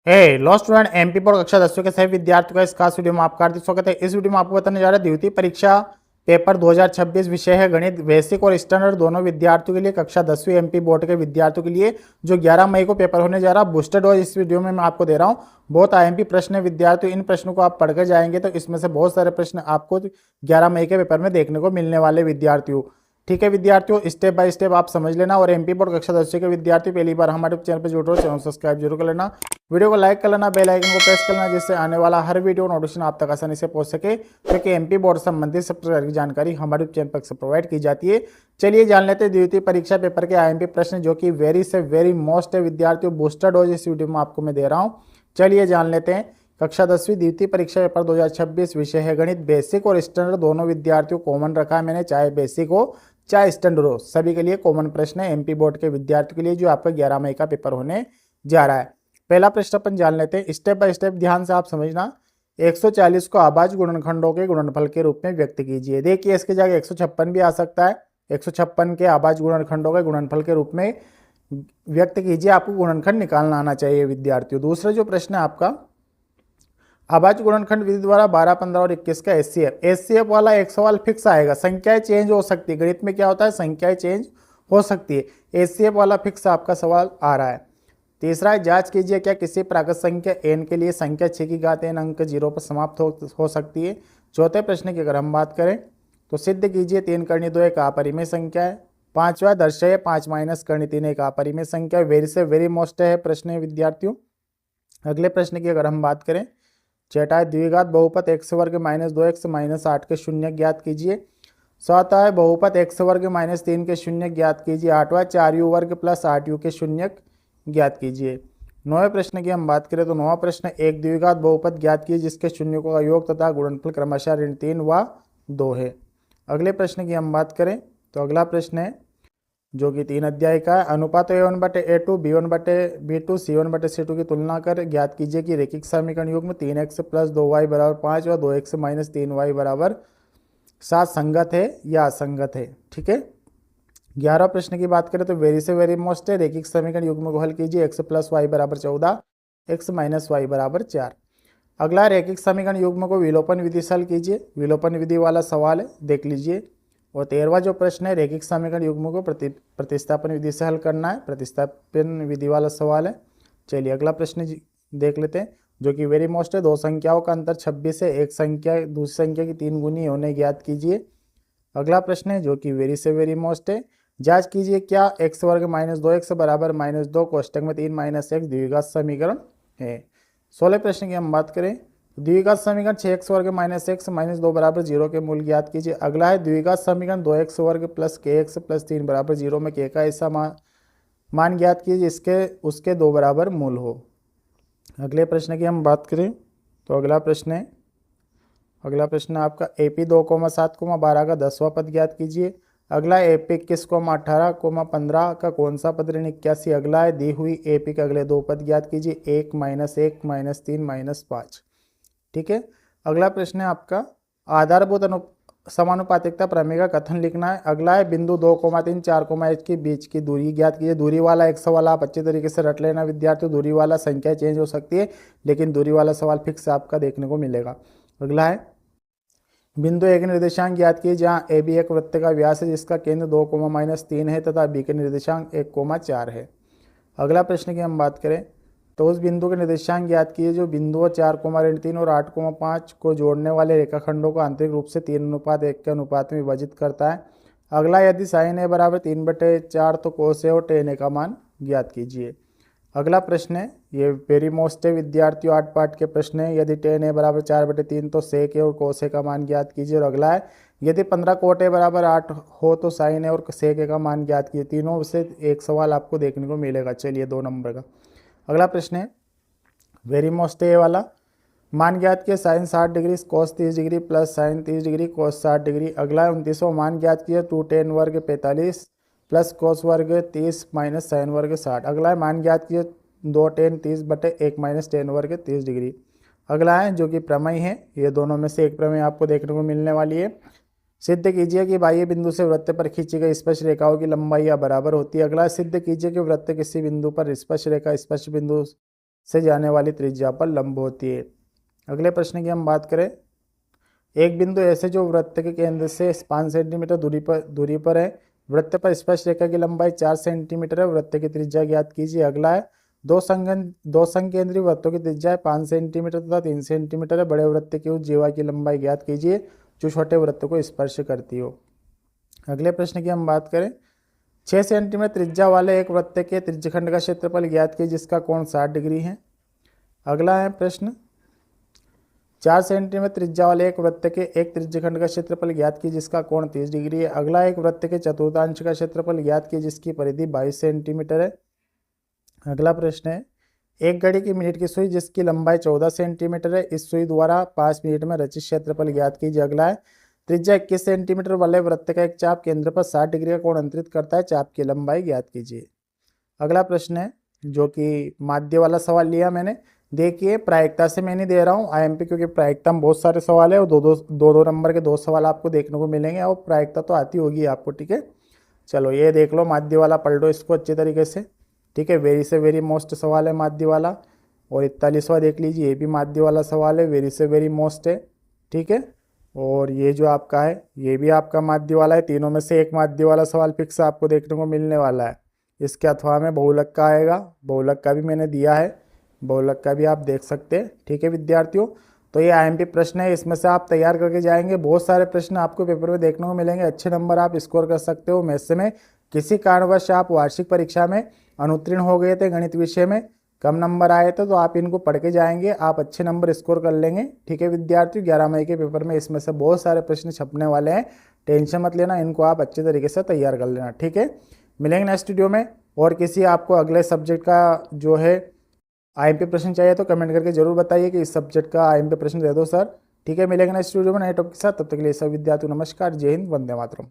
हे lost student MP board कक्षा 10वीं के सभी विद्यार्थियों का इस खास वीडियो में आपका हार्दिक स्वागत है। इस वीडियो में आपको बताने जा रहा है द्वितीय परीक्षा पेपर 2026 विषय है गणित बेसिक और स्टैंडर्ड दोनों विद्यार्थियों के लिए कक्षा 10वीं एमपी बोर्ड के विद्यार्थियों के लिए जो 11 मई को पेपर होने जा रहा है। बूस्टर डोज इस वीडियो में मैं आपको दे रहा हूँ। बहुत आईएमपी प्रश्न है विद्यार्थियों, इन प्रश्नों को आप पढ़कर जाएंगे तो इसमें से बहुत सारे प्रश्न आपको 11 मई के पेपर में देखने को मिलने वाले विद्यार्थियों। ठीक है विद्यार्थियों, स्टेप बाय स्टेप आप समझ लेना। और एमपी बोर्ड कक्षा 10वीं के विद्यार्थी पहली बार हमारे चैनल पर जुड़ रहे हो, चैनल सब्सक्राइब जरूर कर लेना, वीडियो को लाइक कर लेना, बेल आइकन को प्रेस करना, जिससे आने वाला हर वीडियो नोटिफिकेशन आप तक आसानी से पहुंच सके, क्योंकि एमपी बोर्ड संबंधित सब प्रकार की जानकारी हमारे चैनल पर से प्रोवाइड की जाती है। चलिए जान लेते हैं द्वितीय परीक्षा पेपर के आईएमपी प्रश्न, जो कि वेरी से वेरी मोस्ट है विद्यार्थियों। बूस्टर डोज इस वीडियो में आपको मैं दे रहा हूँ। चलिए जान लेते हैं। कक्षा 10वीं द्वितीय परीक्षा पेपर 2026 विषय है गणित बेसिक और स्टैंडर्ड दोनों विद्यार्थियों कॉमन रखा है मैंने, चाहे बेसिक हो चाहे स्टैंडर्ड हो, सभी के लिए कॉमन प्रश्न है एमपी बोर्ड के विद्यार्थियों के लिए, जो आपका 11 मई का पेपर होने जा रहा है। पहला प्रश्न अपन जान लेते हैं, स्टेप बाय स्टेप ध्यान से आप समझना। 140 को अभाज्य गुणनखंडों के गुणनफल के रूप में व्यक्त कीजिए। देखिए इसके जगह 156 भी आ सकता है। 156 के अभाज्य गुणनखंडों के गुणनफल के रूप में व्यक्त कीजिए। आपको गुणनखंड निकालना आना चाहिए विद्यार्थियों। दूसरा जो प्रश्न है आपका, अभाज्य गुणनखंड विधि द्वारा 12, 15 और 21 का एचसीएफ वाला एक सवाल फिक्स आएगा। संख्याएं चेंज हो सकती है, गणित में क्या होता है, संख्याएं चेंज हो सकती है। एचसीएफ वाला फिक्स आपका सवाल आ रहा है। तीसरा है, जांच कीजिए क्या किसी प्राकृत संख्या n के लिए संख्या 6 की घात n अंक 0 पर समाप्त हो सकती है। चौथे प्रश्न की अगर हम बात करें तो सिद्ध कीजिए 3 करनी 2 एक अपरिमेय संख्या है। पांचवा दर्शाइए 5 माइनस करनी 3 एक अपरिमेय संख्या है। वेरी से वेरी मोस्ट है प्रश्न है विद्यार्थियों। अगले प्रश्न की अगर हम बात करें, छठा है द्विघात बहुपद x वर्ग माइनस 2x माइनस 8 के शून्य ज्ञात कीजिए। सातवां है बहुपद x वर्ग माइनस 3 के शून्य ज्ञात कीजिए। आठवां 4u वर्ग प्लस 8u के शून्य ज्ञात कीजिए। नौवें प्रश्न की हम बात करें तो नौवां प्रश्न, एक द्विघात बहुपद ज्ञात कीजिए जिसके शून्यों का योग तथा गुणनफल क्रमशः ऋण 3 व 2 है। अगले प्रश्न की हम बात करें तो अगला प्रश्न है जो कि 3 अध्याय का है, अनुपात a1/a2 b1/b2 c1/c2 की तुलना कर ज्ञात कीजिए कि रेखिक समीकरण युग्म 3x प्लस 2y बराबर 5 व 2x माइनस 3y बराबर 7 संगत है या असंगत है। ठीक है। 11 प्रश्न की बात करें तो वेरी से वेरी मोस्ट है, रेखिक समीकरण युग्म को हल कीजिए। x प्लस वाई बराबर 14, x माइनस वाई बराबर 4। अगला रेखिक समीकरण युग्म को विलोपन विधि से हल कीजिए। विलोपन विधि वाला सवाल है, देख लीजिए। और 13वां जो प्रश्न है, रेखिक समीकरण युग्म को प्रतिस्थापन विधि से हल करना है। प्रतिस्थापन विधि वाला सवाल है। चलिए अगला प्रश्न देख लेते हैं, जो कि वेरी मोस्ट है। दो संख्याओं का अंतर 26 है, एक संख्या दूसरी संख्या की 3 गुनी होने ज्ञात कीजिए। अगला प्रश्न है जो कि वेरी से वेरी मोस्ट है, जांच कीजिए क्या x वर्ग माइनस 2x बराबर माइनस 2 कोष्टक में 3 माइनस x द्विघात समीकरण है। 16 प्रश्न की हम बात करें, द्विघात समीकरण 6x वर्ग माइनस x माइनस 2 बराबर 0 के मूल ज्ञात कीजिए। अगला है द्विघात समीकरण 2x वर्ग प्लस kx प्लस 3 बराबर 0 में k का ऐसा मान ज्ञात कीजिए जिसके उसके 2 बराबर मूल हो। अगले प्रश्न की हम बात करें तो अगला प्रश्न आपका AP 2,7,12 का 10वां पद ज्ञात कीजिए। अगला है AP 21,18,15 का कौन सा पद ऋण 81। अगला है दी हुई AP के अगले 2 पद ज्ञात कीजिए, 1 माइनस 1 माइनस 3 माइनस 5। ठीक है। अगला प्रश्न है आपका आधारभूत समानुपातिकता प्रमेय का कथन लिखना है। अगला है बिंदु 2,3 4,h के बीच की दूरी ज्ञात कीजिए। दूरी वाला एक सवाल आप अच्छे तरीके से रट लेना विद्यार्थियों। दूरी वाला संख्या चेंज हो सकती है, लेकिन दूरी वाला सवाल फिक्स आपका देखने को मिलेगा। अगला है बिंदु ए के निर्देशांक ज्ञात कीजिए जहां ए बी एक वृत्त का व्यास है जिसका केंद्र 2,-3 है तथा बी के निर्देशांक 1,4 है। अगला प्रश्न की हम बात करें तो उस बिंदु के निर्देशांक ज्ञात कीजिए जो बिंदुओं 4,3 और 8,5 को जोड़ने वाले रेखाखंडों को आंतरिक रूप से 3:1 के अनुपात में विभाजित करता है। अगला यदि साइन ए बराबर 3/4 तो कोस ए और टेन ए का मान ज्ञात कीजिए। अगला प्रश्न है, ये वेरी मोस्ट है विद्यार्थियों, 8 पार्ट के प्रश्न है। यदि टेन ए बराबर 4/3 तो सेक ए और कोस ए का मान ज्ञात कीजिए। और अगला है यदि 15 कोट ए बराबर 8 हो तो साइन ए और सेक ए का मान ज्ञात कीजिए। तीनों से एक सवाल आपको देखने को मिलेगा। चलिए 2 नंबर का अगला प्रश्न है, वेरी मोस्ट है ये वाला। मान ज्ञात किए sine 60 degree cos 30 degree plus sine 30 degree cos 60 degree. अगला 29वां मान ज्ञात किया 2 टेन वर्ग 45 प्लस कोस वर्ग 30 माइनस साइन वर्ग 60। अगला है मान ज्ञात किए 2 टेन 30/1 माइनस टेन वर्ग 30 डिग्री। अगला है जो कि प्रमेय है, ये दोनों में से एक प्रमेय आपको देखने को मिलने वाली है। सिद्ध कीजिए कि बाह्य बिंदु से वृत्त पर खींची गई स्पर्श रेखाओं की लंबाई या बराबर होती है। अगला सिद्ध कीजिए कि वृत्त किसी बिंदु पर स्पर्श रेखा स्पर्श बिंदु से जाने वाली त्रिज्या पर लंब होती है। अगले प्रश्न की हम बात करें, एक बिंदु ऐसे जो वृत्त के केंद्र से 5 सेंटीमीटर दूरी पर है, वृत्त पर स्पर्श रेखा की लंबाई 4 सेंटीमीटर है, वृत्त की त्रिज्या ज्ञात कीजिए। अगला है, दो संकेंद्रीय वृत्तों की त्रिज्या 5 सेंटीमीटर तथा 3 सेंटीमीटर है, बड़े वृत्त की उस जीवा की लंबाई ज्ञात कीजिए जो छोटे वृत्त को स्पर्श करती हो। अगले प्रश्न की हम बात करें, 6 सेंटीमीटर त्रिज्या वाले एक वृत्त के त्रिज्यखंड का क्षेत्रफल ज्ञात कीजिए जिसका कोण 60 डिग्री है। अगला है प्रश्न, 4 सेंटीमीटर त्रिज्या वाले एक वृत्त के एक त्रिज्यखंड का क्षेत्रफल ज्ञात कीजिए जिसका कोण 30 डिग्री है। अगला, एक वृत्त के चतुर्थांश का क्षेत्रफल ज्ञात कीजिए जिसकी परिधि 22 सेंटीमीटर है। अगला प्रश्न है, एक घड़ी की मिनट की सुई जिसकी लंबाई 14 सेंटीमीटर है, इस सुई द्वारा 5 मिनट में रचित क्षेत्रफल ज्ञात कीजिए। अगला है, त्रिज्या 21 सेंटीमीटर वाले वृत्त का एक चाप केंद्र पर 60 डिग्री का कोण अंतरित करता है, चाप की लंबाई ज्ञात कीजिए। अगला प्रश्न है जो कि माध्य वाला सवाल लिया मैंने, देखिए प्रायिकता से मैं नहीं दे रहा हूँ आईएमपी, क्योंकि प्रायिकता में बहुत सारे सवाल है और दो नंबर के 2 सवाल आपको देखने को मिलेंगे और प्रायिकता तो आती होगी आपको, ठीक है। चलो ये देख लो, माध्य वाला पढ़ लो इसको अच्छे तरीके से, ठीक है। वेरी से वेरी मोस्ट सवाल है माध्य वाला। और 41वां देख लीजिए, ये भी माध्य वाला सवाल है, वेरी से वेरी मोस्ट है, ठीक है। और ये जो आपका है ये भी आपका माध्य वाला है, तीनों में से एक माध्य वाला सवाल फिक्स आपको देखने को मिलने वाला है। इसके अथवा में बहुलक का आएगा, बहुलक का भी मैंने दिया है, बहुलक का भी आप देख सकते हैं, ठीक है विद्यार्थियों। तो ये आईएमपी प्रश्न है, इसमें से आप तैयार करके जाएंगे, बहुत सारे प्रश्न आपको पेपर में देखने को मिलेंगे, अच्छे नंबर आप स्कोर कर सकते हो। मैथ्स में किसी कारणवश आप वार्षिक परीक्षा में अनुत्तीर्ण हो गए थे, गणित विषय में कम नंबर आए थे, तो आप इनको पढ़ के जाएंगे, आप अच्छे नंबर स्कोर कर लेंगे, ठीक है विद्यार्थियों। 11 मई के पेपर में इसमें से बहुत सारे प्रश्न छपने वाले हैं, टेंशन मत लेना, इनको आप अच्छे तरीके से तैयार कर लेना, ठीक है। मिलेंगे नेक्स्ट वीडियो में। और किसी आपको अगले सब्जेक्ट का जो है आईएमपी प्रश्न चाहिए तो कमेंट करके जरूर बताइए कि इस सब्जेक्ट का आईएमपी प्रश्न दे दो सर, ठीक है। मिलेंगे नेक्स्ट वीडियो में नए टॉपिक के साथ, तब तक के लिए सब विद्यार्थियों नमस्कार, जय हिंद, वंदे मातरम।